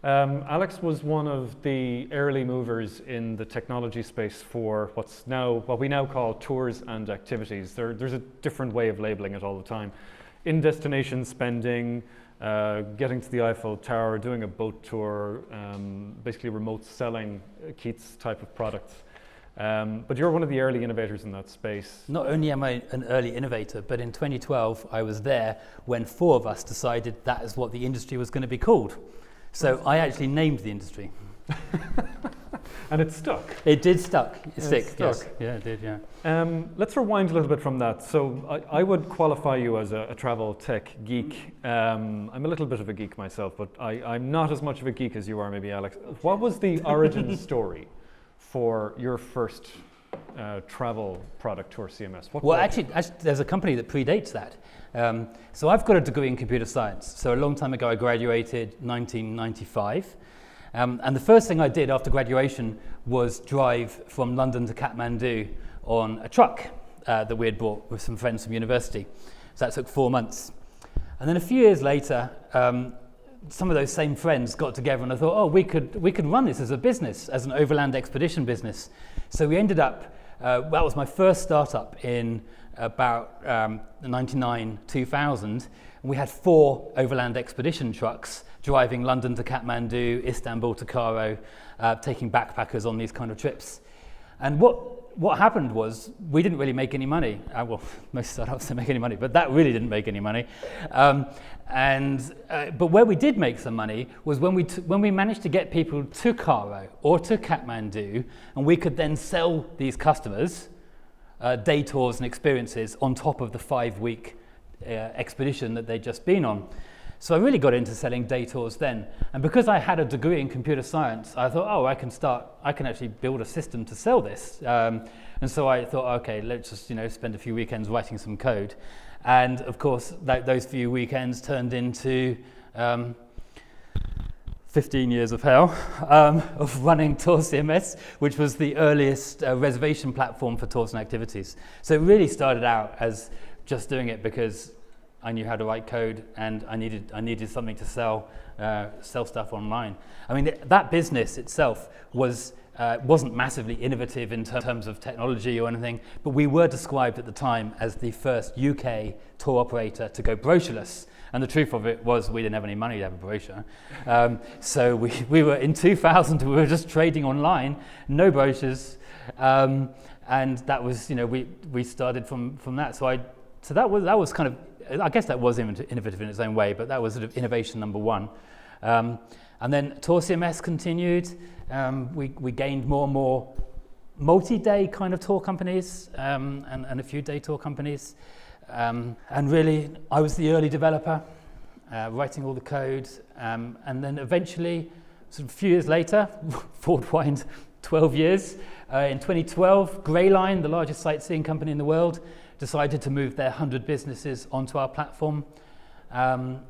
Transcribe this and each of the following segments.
Alex was one of the early movers in the technology space for what we now call tours and activities. There's a different way of labeling it all the time. In-destination spending, getting to the Eiffel Tower, doing a boat tour, basically remote selling Keats type of products. But you're one of the early innovators in that space. Not only am I an early innovator, but in 2012 I was there when 4 of us decided that is what the industry was going to be called. So I actually named the industry. And it stuck. It did stick, stuck. yes. Yeah, it did, yeah. Let's rewind a little bit from that. So I would qualify you as a travel tech geek. I'm a little bit of a geek myself, but I'm not as much of a geek as you are, maybe, Alex. What was the origin story for your first travel product, Tour CMS? Actually, there's a company that predates that. So I've got a degree in computer science. So a long time ago, I graduated 1995. And the first thing I did after graduation was drive from London to Kathmandu on a truck that we had bought with some friends from university. So that took 4 months. And then a few years later, some of those same friends got together and I thought, we could run this as a business, as an overland expedition business. So we ended up, that was my first startup in about 99, 2000. And we had 4 overland expedition trucks driving London to Kathmandu, Istanbul to Cairo, taking backpackers on these kind of trips. And what happened was we didn't really make any money. Most startups don't make any money, but that really didn't make any money. But where we did make some money was when we managed to get people to Cairo or to Kathmandu, and we could then sell these customers day tours and experiences on top of the 5-week expedition that they'd just been on. So I really got into selling day tours then. And because I had a degree in computer science, I thought, I can actually build a system to sell this. And so I thought, okay, let's just spend a few weekends writing some code. And of course, those few weekends turned into 15 years of hell of running Tour CMS, which was the earliest reservation platform for tours and activities. So it really started out as just doing it because I knew how to write code and I needed something to sell stuff online. I mean, that business itself wasn't massively innovative in terms of technology or anything, but we were described at the time as the first UK tour operator to go brochureless. And the truth of it was we didn't have any money to have a brochure. So we were in 2000, we were just trading online, no brochures. And that was, we started from that. So that was kind of, I guess that was innovative in its own way, but that was sort of innovation number 1. And then Tour CMS continued. We gained more and more multi-day kind of tour companies and a few day tour companies. And really, I was the early developer, writing all the code. And then eventually, sort of a few years later, forward wind 12 years, in 2012, Greyline, the largest sightseeing company in the world, decided to move their 100 businesses onto our platform. And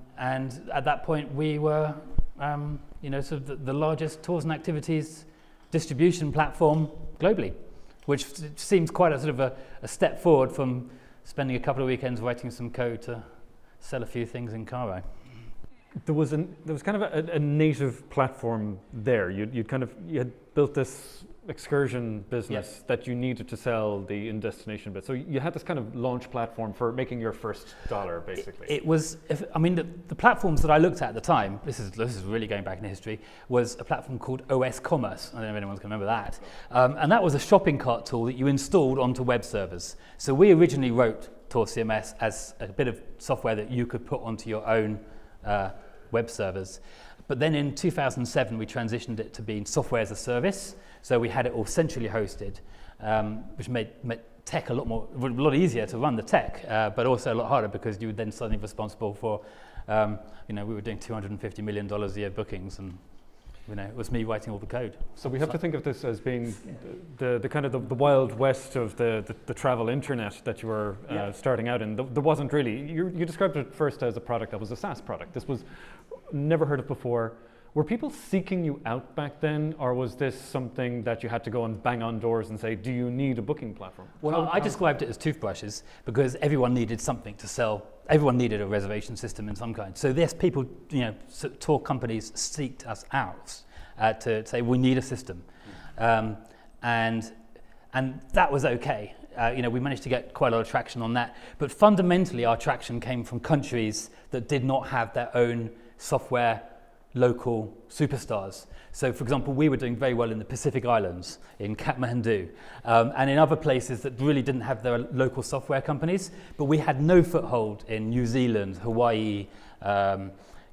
at that point, we were sort of the largest tours and activities distribution platform globally, which seems quite a sort of a step forward from spending a couple of weekends writing some code to sell a few things in Cairo. There was kind of a native platform there. You had built this excursion business that you needed to sell the in-destination bit. So you had this kind of launch platform for making your first dollar, basically. It was, the platforms that I looked at the time, this is really going back in history, was a platform called OS Commerce. I don't know if anyone's going to remember that. And that was a shopping cart tool that you installed onto web servers. So we originally wrote Tour CMS as a bit of software that you could put onto your own web servers. But then in 2007, we transitioned it to being software as a service. So we had it all centrally hosted, which made tech a lot easier to run the tech, but also a lot harder because you were then suddenly responsible for, we were doing $250 million a year bookings, and it was me writing all the code. So we have to think of this as being the kind of the wild west of the travel internet that you were starting out in. There wasn't really, you described it first as a product that was a SaaS product. This was never heard of before. Were people seeking you out back then, or was this something that you had to go and bang on doors and say, do you need a booking platform? Well, I described it as toothbrushes because everyone needed something to sell everyone needed a reservation system in some kind. So yes, people, tour companies seeked us out to say we need a system, and that was okay. We managed to get quite a lot of traction on that. But fundamentally, our traction came from countries that did not have their own software local superstars. So, for example, we were doing very well in the Pacific Islands, in Kathmandu, and in other places that really didn't have their local software companies. But we had no foothold in New Zealand, Hawaii,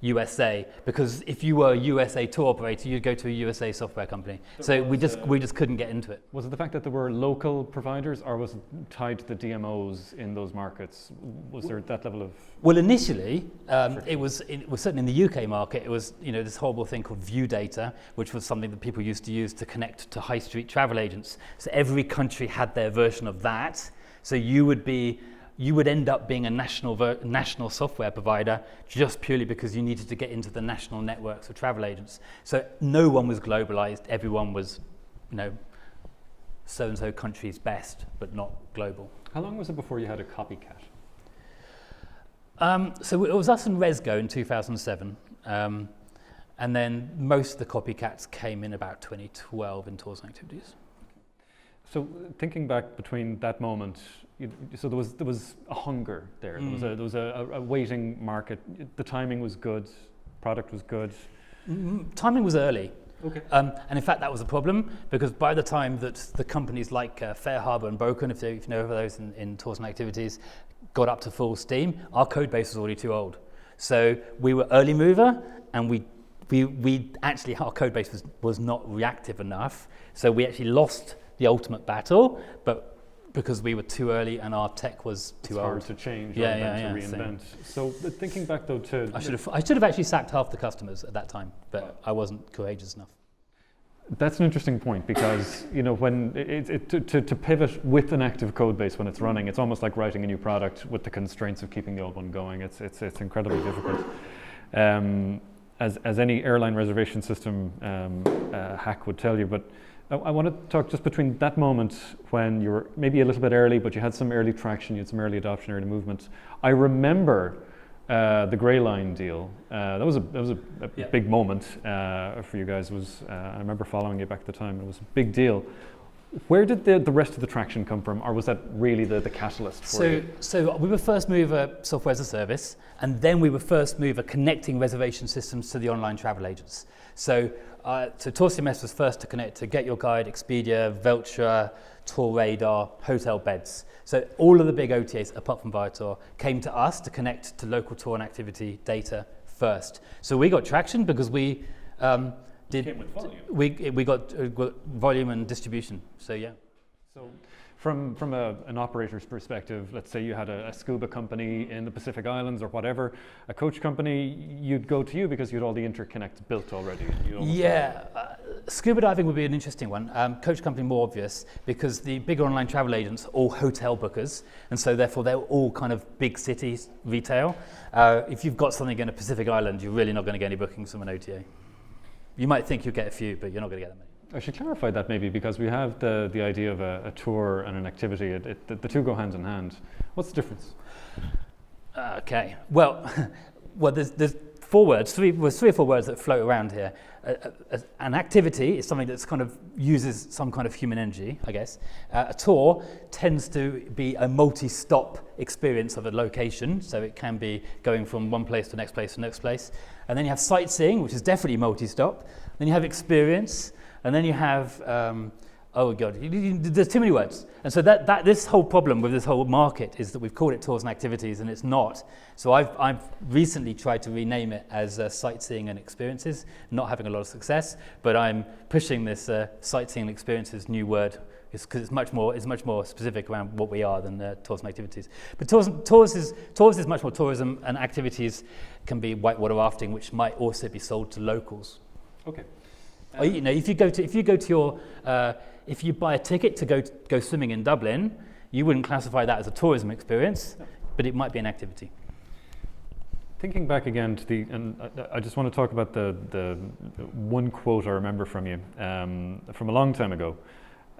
USA, because if you were a USA tour operator, you'd go to a USA software company. So we just couldn't get into it. Was it the fact that there were local providers, or was it tied to the DMOs in those markets? Was there that level of? Well, initially, it was certainly in the UK market. It was this horrible thing called view data, which was something that people used to use to connect to high street travel agents. So every country had their version of that. So you would end up being a national software provider just purely because you needed to get into the national networks of travel agents. So no one was globalized. Everyone was, so-and-so country's best, but not global. How long was it before you had a copycat? So it was us and Resgo in 2007. And then most of the copycats came in about 2012 in tours and activities. So thinking back between that moment, so there was a hunger there. There was a waiting market. The timing was good. Product was good. Timing was early. Okay. And in fact, that was a problem because by the time that the companies like Fair Harbor and Broken, if you know of those in tours and activities, got up to full steam, our code base was already too old. So we were early mover, and we actually, our code base was not reactive enough. So we actually lost the ultimate battle, but because we were too early and our tech was too old. It's hard to change rather than to reinvent. So thinking back though to... I should have actually sacked half the customers at that time, but I wasn't courageous enough. That's an interesting point because, when to pivot with an active code base when it's running, it's almost like writing a new product with the constraints of keeping the old one going. It's incredibly difficult. As any airline reservation system hack would tell you, but I want to talk just between that moment when you were maybe a little bit early, but you had some early traction, you had some early adoption, early movement. I remember the Grey Line deal. That was a big moment for you guys. I remember following you back at the time. It was a big deal. Where did the rest of the traction come from, or was that really the catalyst for you? So we were first mover software as a service, and then we were first mover connecting reservation systems to the online travel agents. So TourCMS was first to connect to Get Your Guide, Expedia, Veltra, Tour Radar, hotel beds. So all of the big OTAs, apart from Viator, came to us to connect to local tour and activity data first. So we got traction because we Came with volume. We got volume and distribution. So yeah. So from an operator's perspective, let's say you had a scuba company in the Pacific Islands or whatever, a coach company, you'd go to you because you had all the interconnects built already. Scuba diving would be an interesting one. Coach company more obvious because the bigger online travel agents are all hotel bookers, and so therefore they're all kind of big cities retail. If you've got something in a Pacific Island, you're really not going to get any bookings from an OTA. You might think you'll get a few, but you're not going to get that many. I should clarify that maybe because we have the idea of a tour and an activity. The two go hand in hand. What's the difference? Okay. Well, there's four words, three or four words that float around here. An activity is something that's kind of uses some kind of human energy, I guess. A tour tends to be a multi-stop experience of a location, so it can be going from one place to the next place to the next place. And then you have sightseeing, which is definitely multi-stop. Then you have experience, and then you have there's too many words. And so that this whole problem with this whole market is that we've called it tours and activities, and it's not. So I've recently tried to rename it as sightseeing and experiences, not having a lot of success, but I'm pushing this sightseeing and experiences new word because it's much more specific around what we are than tours and activities. But tours is much more tourism, and activities can be whitewater rafting, which might also be sold to locals. Okay. If you buy a ticket to go swimming in Dublin, you wouldn't classify that as a tourism experience, but it might be an activity. Thinking back again to I just want to talk about the one quote I remember from you from a long time ago.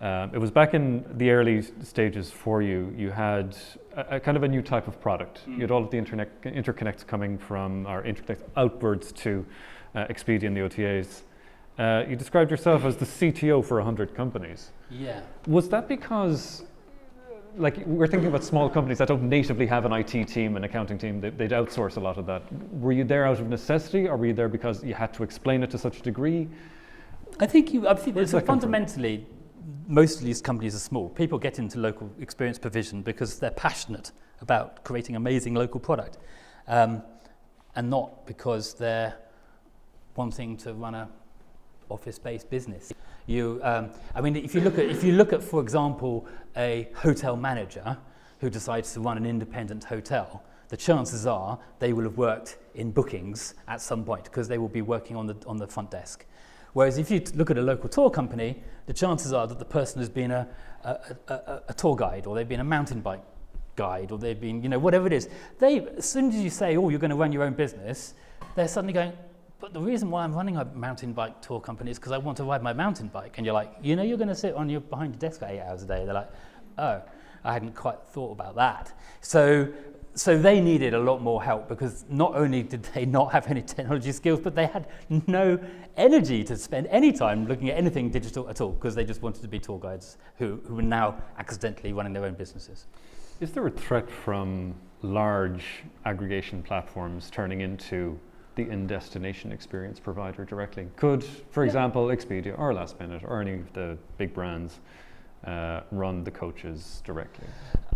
It was back in the early stages for you. You had a kind of a new type of product. You had all of the interconnects coming from, or interconnects outwards to Expedia and the OTAs. You described yourself as the CTO for 100 companies. Yeah. Was that because, like, we're thinking about small companies that don't natively have an IT team, an accounting team, they'd outsource a lot of that. Were you there out of necessity, or were you there because you had to explain it to such a degree? I think fundamentally, most of these companies are small. People get into local experience provision because they're passionate about creating amazing local product, and not because they're wanting to run a office-based business. If you look at, for example, a hotel manager who decides to run an independent hotel, the chances are they will have worked in bookings at some point because they will be working on the front desk. Whereas if you look at a local tour company, the chances are that the person has been a tour guide, or they've been a mountain bike guide, or they've been, whatever it is. As soon as you say, oh, you're going to run your own business, they're suddenly going, but the reason why I'm running a mountain bike tour company is because I want to ride my mountain bike. And you're like, you're going to sit behind your desk for 8 hours a day. They're like, oh, I hadn't quite thought about that. So they needed a lot more help, because not only did they not have any technology skills, but they had no energy to spend any time looking at anything digital at all, because they just wanted to be tour guides who were now accidentally running their own businesses. Is there a threat from large aggregation platforms turning into the in-destination experience provider directly? Could, for example, Expedia or Last Minute or any of the big brands run the coaches directly?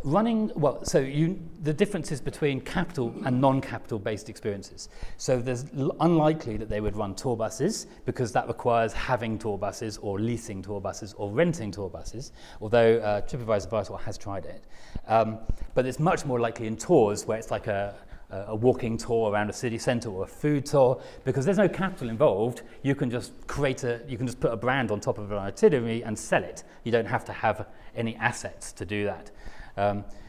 The differences between capital and non-capital based experiences. So there's unlikely that they would run tour buses, because that requires having tour buses or leasing tour buses or renting tour buses, although TripAdvisor Vital has tried it. But it's much more likely in tours, where it's like a walking tour around a city centre or a food tour, because there's no capital involved. You can just put a brand on top of an itinerary and sell it. You don't have to have any assets to do that.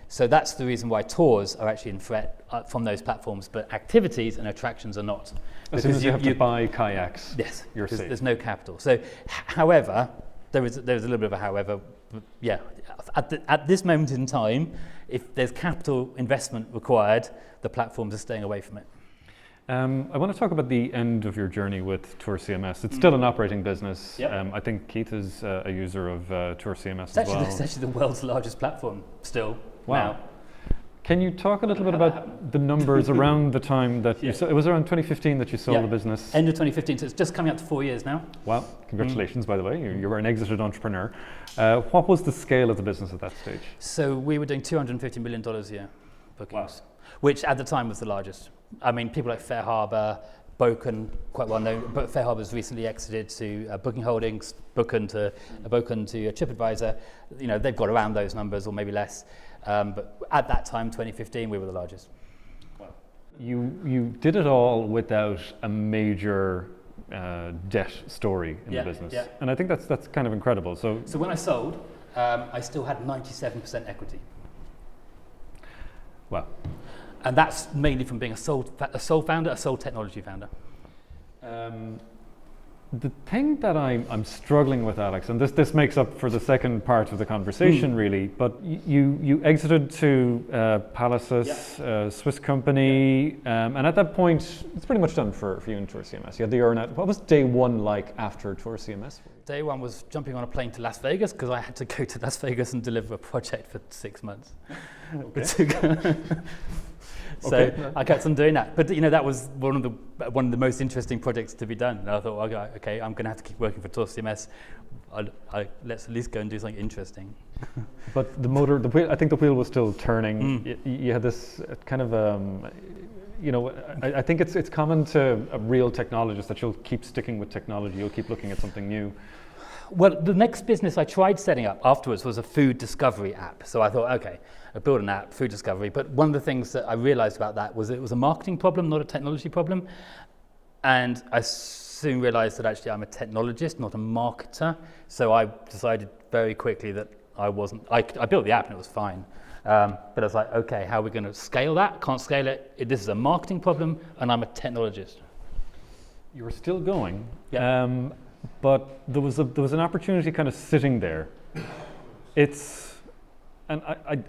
So that's the reason why tours are actually in threat from those platforms, but activities and attractions are not. As soon as you have to buy kayaks, yes, you're safe. There's no capital. So, however, there's a little bit of a however. Yeah, at this moment in time, if there's capital investment required, the platforms are staying away from it. I want to talk about the end of your journey with Tour CMS. It's still an operating business. Yep. I think Keith is a user of Tour CMS It's actually the world's largest platform still. Wow. Now. Can you talk a little bit about the numbers around the time that you sold? It was around 2015 that you sold the business. End of 2015, so it's just coming up to 4 years now. Wow, congratulations, by the way. You were an exited entrepreneur. What was the scale of the business at that stage? So we were doing $250 million a year bookings, which at the time was the largest. I mean, people like Fair Harbour, Boken, quite well known, but Fair Harbour's recently exited to Booking Holdings, Boken to TripAdvisor. They've got around those numbers, or maybe less. But at that time, 2015, we were the largest. Wow. You did it all without a major debt story in the business. Yeah. And I think that's kind of incredible. So when I sold, I still had 97% equity. Wow. And that's mainly from being a sole founder, a sole technology founder. The thing that I'm struggling with, Alex, and this makes up for the second part of the conversation, really, but you exited to Palaces, Swiss company, and at that point, it's pretty much done for you in Tour CMS. You had the earn-out. What was day one like after Tour CMS? Day one was jumping on a plane to Las Vegas, because I had to go to Las Vegas and deliver a project for 6 months. Okay. So I kept on doing that, but that was one of the most interesting projects to be done. And I thought, okay, I'm going to have to keep working for Tour CMS. Let's at least go and do something interesting. But the wheel, I think the wheel was still turning. You had this kind of, I think it's common to a real technologist that you'll keep sticking with technology. You'll keep looking at something new. Well, the next business I tried setting up afterwards was a food discovery app. So I thought, okay, I built an app, food discovery. But one of the things that I realized about that was it was a marketing problem, not a technology problem. And I soon realized that actually I'm a technologist, not a marketer. So I decided very quickly that I wasn't. I built the app and it was fine. But I was like, okay, how are we going to scale that? Can't scale it. This is a marketing problem, and I'm a technologist. You were still going. Yeah. But there was an opportunity kind of sitting there It's, and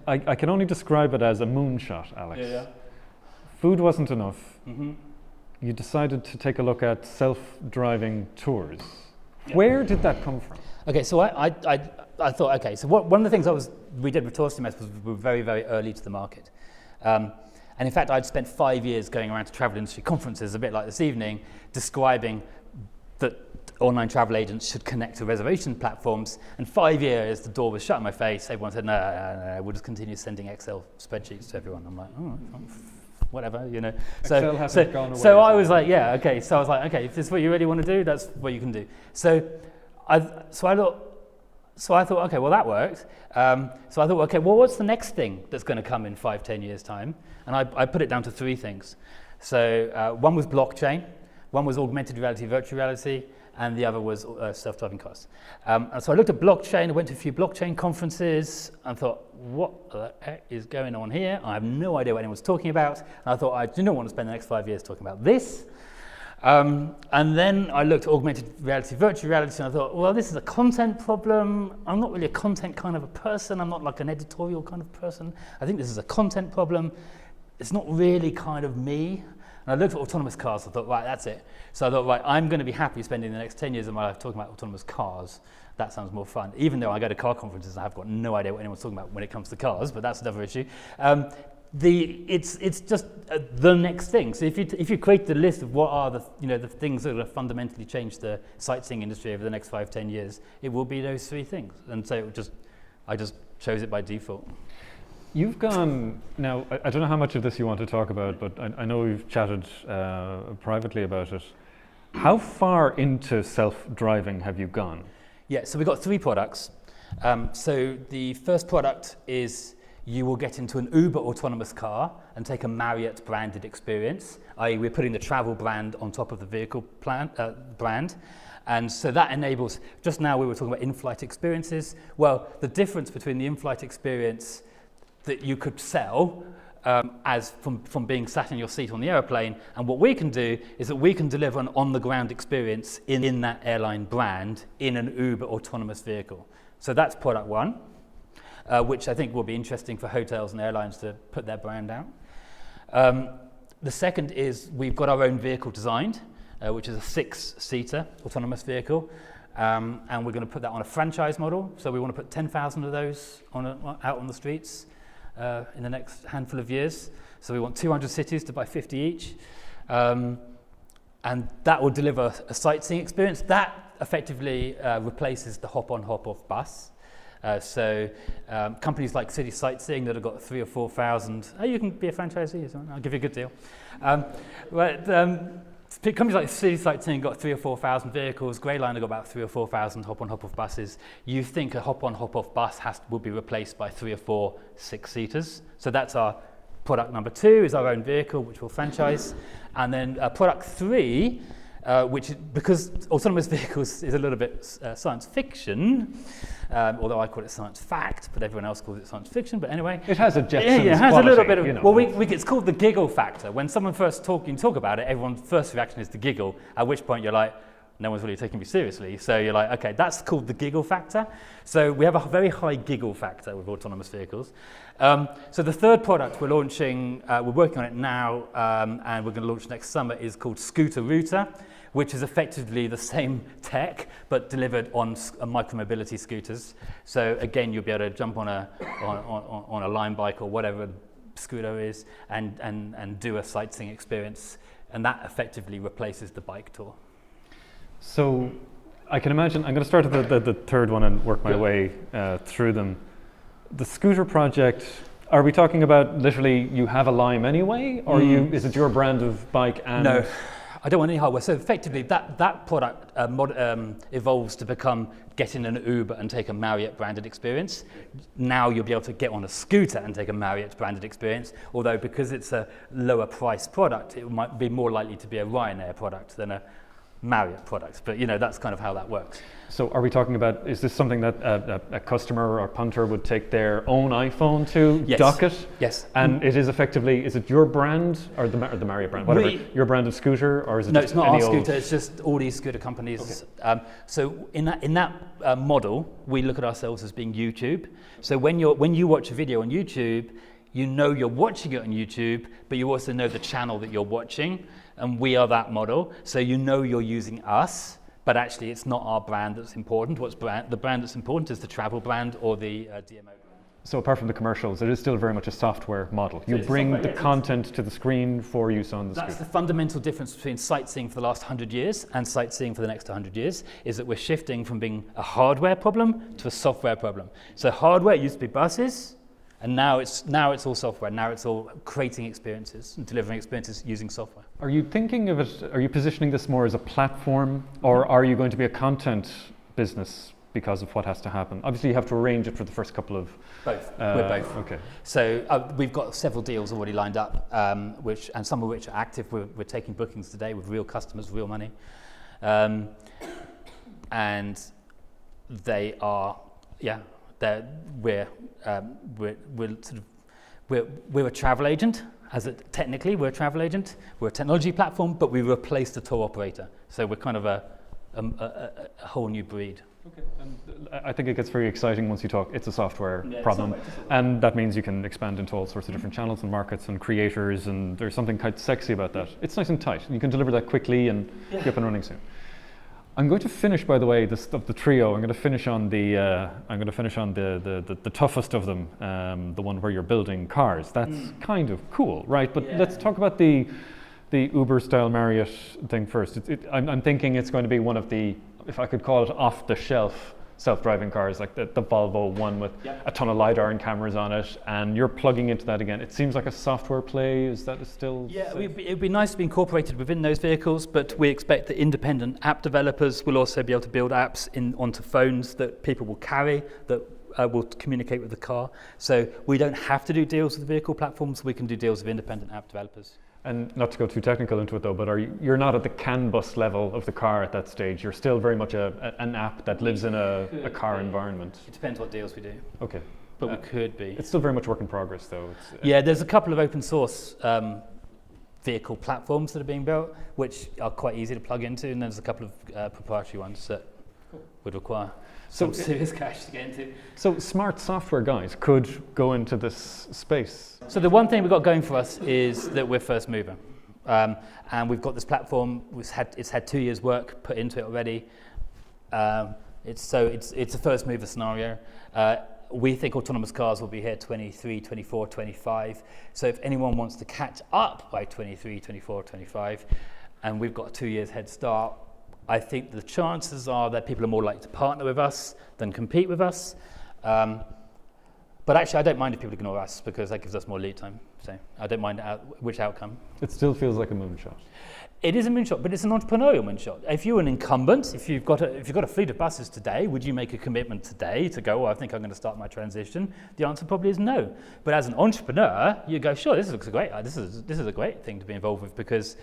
I can only describe it as a moonshot, Alex. Food wasn't enough. You decided to take a look at self-driving tours. Where did that come from? Okay, so I thought, okay, so one of the things we did with Tours CMS was we were very, very early to the market. And in fact, I'd spent 5 years going around to travel industry conferences, a bit like this evening, describing that online travel agents should connect to reservation platforms. And 5 years, the door was shut in my face. Everyone said, no, we'll just continue sending Excel spreadsheets to everyone. I'm like, oh, whatever, you know. Excel hasn't gone away. So I was like, yeah, okay. So I was like, okay, if this is what you really want to do, that's what you can do. So I thought, okay, well that worked. So I thought, okay, well what's the next thing that's going to come in 5-10 years time? And I put it down to 3 things. So one was blockchain, one was augmented reality, virtual reality, and the other was self-driving cars. And so I looked at blockchain, I went to a few blockchain conferences, and thought, what the heck is going on here? I have no idea what anyone's talking about. And I thought, I do not want to spend the next 5 years talking about this. And then I looked at augmented reality, virtual reality, and I thought, well, this is a content problem. I'm not really a content kind of a person. I'm not like an editorial kind of person. I think this is a content problem. It's not really kind of me. And I looked at autonomous cars, I thought, right, that's it. So I thought, right, I'm going to be happy spending the next 10 years of my life talking about autonomous cars. That sounds more fun. Even though I go to car conferences, I have got no idea what anyone's talking about when it comes to cars, but that's another issue. It's just the next thing. So if you create the list of what are the things that will fundamentally change the sightseeing industry over the next 5-10 years, it will be those 3 things. And so I just chose it by default. You've gone, now, I don't know how much of this you want to talk about, but I know we've chatted privately about it. How far into self-driving have you gone? Yeah, so we've got 3 products. So the first product is you will get into an Uber autonomous car and take a Marriott branded experience, i.e. we're putting the travel brand on top of the vehicle brand. And so that enables, just now we were talking about in-flight experiences. Well, the difference between the in-flight experience that you could sell as from being sat in your seat on the aeroplane, and what we can do is that we can deliver an on-the-ground experience in that airline brand in an Uber autonomous vehicle. So that's product 1, which I think will be interesting for hotels and airlines to put their brand out. The second is we've got our own vehicle designed, which is a 6-seater autonomous vehicle, and we're going to put that on a franchise model. So we want to put 10,000 of those out on the streets in the next handful of years. So we want 200 cities to buy 50 each. And that will deliver a sightseeing experience. That effectively replaces the hop-on, hop-off bus. So companies like City Sightseeing that have got 3,000 or 4,000, you can be a franchisee, I'll give you a good deal. Companies like City Sightseeing got 3,000 or 4,000 vehicles. Greyline have got about 3,000 or 4,000 hop-on, hop-off buses. You think a hop-on, hop-off bus will be replaced by 3 or 4 6-seaters. So that's our product number 2, is our own vehicle, which we'll franchise. And then product 3, because autonomous vehicles is a little bit science fiction, although I call it science fact, but everyone else calls it science fiction. But anyway, it has a Jetsons it has quality, a little bit of. You know. Well, it's called the giggle factor. When someone first talk about it, everyone's first reaction is to giggle. At which point you're like, no one's really taking me seriously. So you're like, okay, that's called the giggle factor. So we have a very high giggle factor with autonomous vehicles. So the third product we're launching, we're working on it now, and we're going to launch next summer, is called Scooter Router, which is effectively the same tech but delivered on micromobility scooters. So again, you'll be able to jump on a Lime bike or whatever scooter is and do a sightseeing experience, and that effectively replaces the bike tour. So I can imagine, I'm going to start at the third one and work my way through them. The scooter project, are we talking about literally you have a Lime anyway, or is it your brand of bike? And no, I don't want any hardware. So effectively that product evolves to become getting an Uber and take a Marriott branded experience. Now you'll be able to get on a scooter and take a Marriott branded experience, although because it's a lower price product, it might be more likely to be a Ryanair product than a Marriott products, but that's kind of how that works. So are we talking about, is this something that a customer or punter would take their own iPhone to, Yes. dock it? Yes. And it is effectively, is it your brand or the Marriott brand, whatever, your brand of scooter, or is it No, just it's not any our old? scooter, it's just all these scooter companies. Okay. So in that model, we look at ourselves as being YouTube. So when you watch a video on YouTube, you're watching it on YouTube, but you also know the channel that you're watching, and we are that model. So you're using us, but actually it's not our brand that's important. The brand that's important is the travel brand or the DMO brand. So apart from the commercials, it is still very much a software model. You bring the content to the screen for use on the screen. That's the fundamental difference between sightseeing for the last 100 years and sightseeing for the next 100 years, is that we're shifting from being a hardware problem to a software problem. So hardware used to be buses, and now it's all software. Now it's all creating experiences and delivering experiences using software. Are you thinking of it, are you positioning this more as a platform, or are you going to be a content business because of what has to happen? Obviously you have to arrange it for the first couple of... Both. We're both. Okay. So we've got several deals already lined up, and some of which are active. We're taking bookings today with real customers, real money. And they are, we're a travel agent. Technically, we're a travel agent. We're a technology platform, but we replaced the tour operator. So we're kind of a whole new breed. Okay, and I think it gets very exciting once you talk, it's a software problem, and that means you can expand into all sorts of different channels and markets and creators, and there's something quite sexy about that. It's nice and tight. You can deliver that quickly and get up and running soon. I'm going to finish, by the way, of the trio. I'm going to finish on the toughest of them, the one where you're building cars. That's kind of cool, right? But let's talk about the Uber-style Marriott thing first. I'm thinking it's going to be one of the, if I could call it, off-the-shelf self-driving cars, like the Volvo one with a ton of LiDAR and cameras on it, and you're plugging into that again. It seems like a software play. Is that still it would be nice to be incorporated within those vehicles, but we expect that independent app developers will also be able to build apps onto phones that people will carry, that will communicate with the car. So we don't have to do deals with vehicle platforms. We can do deals with independent app developers. And not to go too technical into it though, but you're not at the CAN bus level of the car at that stage. You're still very much an app that lives in a car environment. It depends what deals we do. Okay. But we could be. It's still very much work in progress though. There's a couple of open source vehicle platforms that are being built, which are quite easy to plug into, and there's a couple of proprietary ones that would require some serious cash to get into. So smart software guys could go into this space. So the one thing we've got going for us is that we're first mover. And we've got this platform, it's had 2 years work put into it already. It's a first mover scenario. We think autonomous cars will be here 23, 24, 25. So if anyone wants to catch up by 23, 24, 25, and we've got a 2 years head start, I think the chances are that people are more likely to partner with us than compete with us. But actually, I don't mind if people ignore us, because that gives us more lead time. So I don't mind which outcome. It still feels like a moonshot. It is a moonshot, but it's an entrepreneurial moonshot. If you're an incumbent, if you've got a fleet of buses today, would you make a commitment today to go, I think I'm going to start my transition? The answer probably is no. But as an entrepreneur, you go, sure, this looks great. This is a great thing to be involved with, because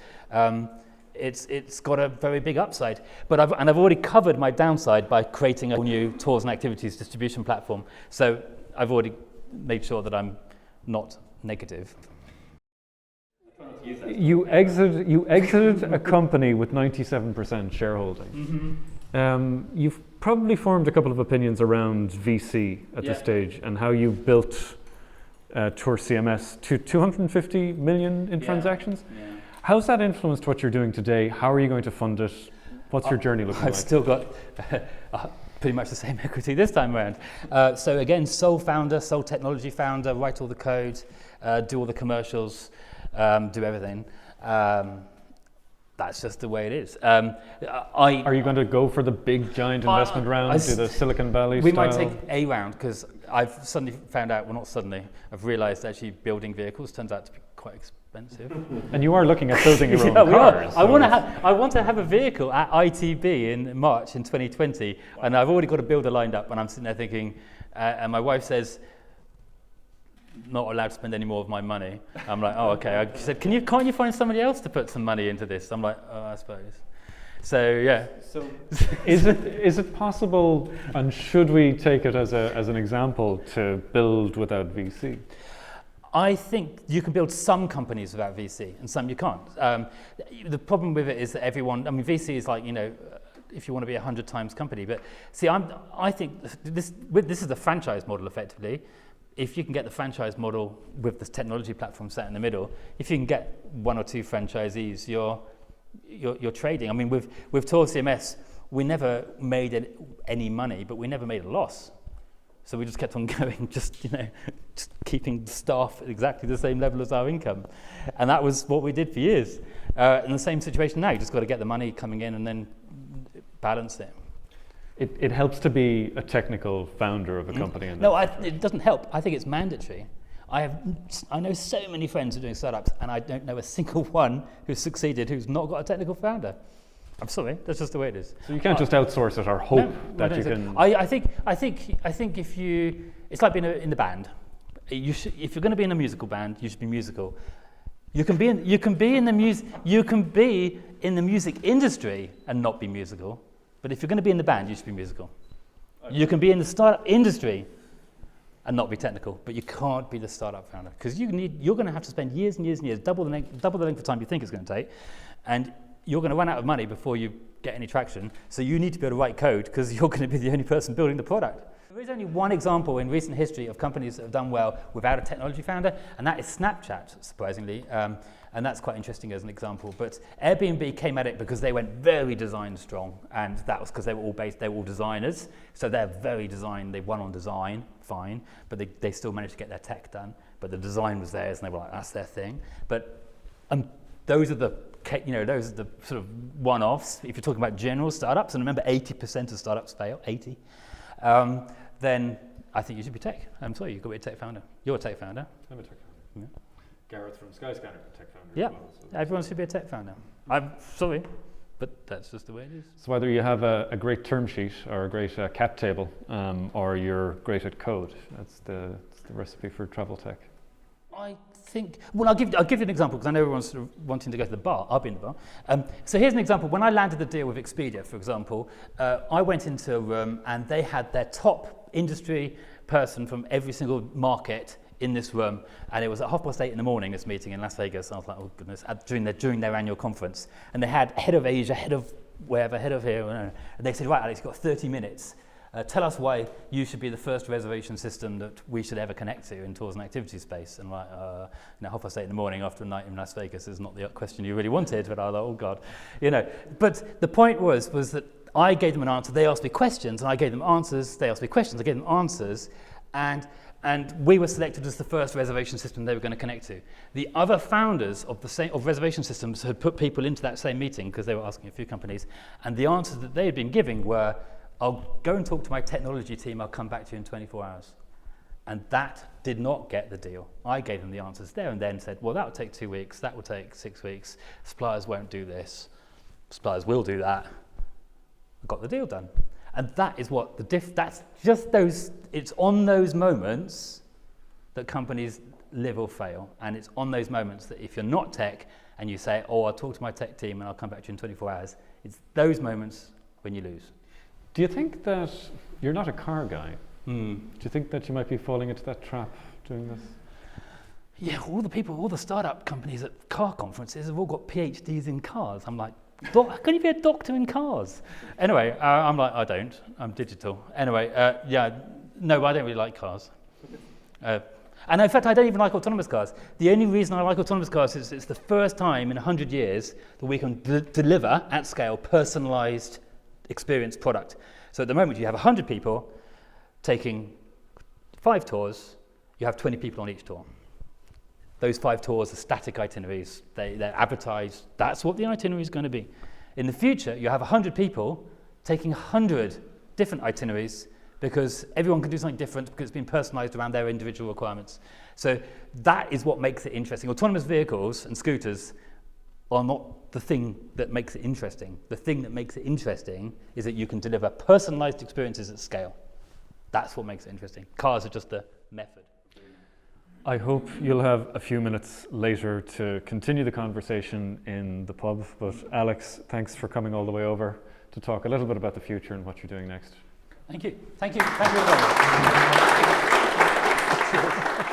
it's got a very big upside. But I've already covered my downside by creating a new tours and activities distribution platform. So I've already made sure that I'm not negative. You exited a company with 97% shareholding. Mm-hmm. You've probably formed a couple of opinions around VC at this stage, and how you built Tour CMS to 250 million in transactions. Yeah. How's that influenced what you're doing today? How are you going to fund it? What's your journey looking like? I've still got pretty much the same equity this time around. So again, sole founder, sole technology founder, write all the code, do all the commercials, do everything. That's just the way it is. Are you going to go for the big giant investment round, do the Silicon Valley we style? might take a round, because I've suddenly found out, well, not suddenly, I've realized actually building vehicles turns out to be quite expensive. And you are looking at building your own cars. I want to have a vehicle at ITB in March in 2020, and I've already got a builder lined up, and I'm sitting there thinking, and my wife says, not allowed to spend any more of my money. I'm like, oh, okay. She said, can't you find somebody else to put some money into this? I'm like, oh, I suppose. So yeah. So is it possible, and should we take it as an example, to build without VC? I think you can build some companies without VC and some you can't. The problem with it is that VC is like, if you want to be 100 times company, but see, I think this is the franchise model effectively. If you can get the franchise model with this technology platform set in the middle, if you can get one or two franchisees, you're trading. I mean, with Tours CMS, we never made any money, but we never made a loss. So we just kept on going, just keeping the staff at exactly the same level as our income. And that was what we did for years. In the same situation now, you just got to get the money coming in and then balance it. It helps to be a technical founder of a company. It doesn't help. I think it's mandatory. I know so many friends who are doing startups, and I don't know a single one who's succeeded who's not got a technical founder. I'm sorry, that's just the way it is. So you can't just outsource it or hope that you can. I think if it's like being in the band. If you're going to be in a musical band, you should be musical. You can be in the music industry and not be musical. But if you're going to be in the band, you should be musical. Okay. You can be in the startup industry and not be technical, but you can't be the startup founder because you're going to have to spend years and years and years, double the length of time you think it's going to take, and you're going to run out of money before you get any traction. So you need to be able to write code because you're going to be the only person building the product. There is only one example in recent history of companies that have done well without a technology founder, and that is Snapchat, surprisingly. And that's quite interesting as an example. But Airbnb came at it because they went very design strong, and that was because they were all designers. So they're very design. They won on design, fine, but they still managed to get their tech done. But the design was theirs, and they were like, that's their thing. But those are the sort of one-offs. If you're talking about general startups, and remember, 80% of startups fail. 80. Then I think you should be tech. I'm sorry, you've got to be a tech founder. You're a tech founder. I'm a tech founder. Yeah. Gareth from Skyscanner, a tech founder. Yeah, as well, so. Everyone should be a tech founder. I'm sorry, but that's just the way it is. So whether you have a great term sheet or a great cap table, or you're great at code, that's the recipe for travel tech. I think, well, I'll give you an example because I know everyone's sort of wanting to go to the bar. I'll be in the bar. So here's an example. When I landed the deal with Expedia, for example, I went into a room and they had their top industry person from every single market in this room, and it was at 8:30 in the morning, this meeting in Las Vegas. And I was like, oh goodness, during their annual conference. And they had head of Asia, head of wherever, head of here, and they said, right, Alex, you've got 30 minutes. Tell us why you should be the first reservation system that we should ever connect to in tours and activity space. And like, 8:30 in the morning after a night in Las Vegas is not the question you really wanted, but I was like, oh God, But the point was that I gave them an answer, they asked me questions, and I gave them answers, they asked me questions, I gave them answers, and we were selected as the first reservation system they were going to connect to. The other founders of reservation systems had put people into that same meeting because they were asking a few companies, and the answers that they had been giving were, I'll go and talk to my technology team, I'll come back to you in 24 hours. And that did not get the deal. I gave them the answers there and then, said, well, that will take 2 weeks, that will take 6 weeks, suppliers won't do this, suppliers will do that. I got the deal done. And that is what that's just those, it's on those moments that companies live or fail. And it's on those moments that if you're not tech and you say, oh, I'll talk to my tech team and I'll come back to you in 24 hours, it's those moments when you lose. Do you think that you're not a car guy? Do you think that you might be falling into that trap doing this? Yeah, all the startup companies at car conferences have all got PhDs in cars. I'm like, how can you be a doctor in cars? Anyway, I'm like, I don't. I'm digital. Anyway, no, I don't really like cars. And in fact, I don't even like autonomous cars. The only reason I like autonomous cars is it's the first time in 100 years that we can deliver at scale personalized experience product. So at the moment, you have 100 people taking 5 tours. You have 20 people on each tour. Those 5 tours are static itineraries. They're advertised. That's what the itinerary is going to be. In the future, you have 100 people taking 100 different itineraries because everyone can do something different because it's been personalized around their individual requirements. So that is what makes it interesting. Autonomous vehicles and scooters are not the thing that makes it interesting. The thing that makes it interesting is that you can deliver personalized experiences at scale. That's what makes it interesting. Cars are just the method. I hope you'll have a few minutes later to continue the conversation in the pub. But Alex, thanks for coming all the way over to talk a little bit about the future and what you're doing next. Thank you. Thank you. Thank you very much.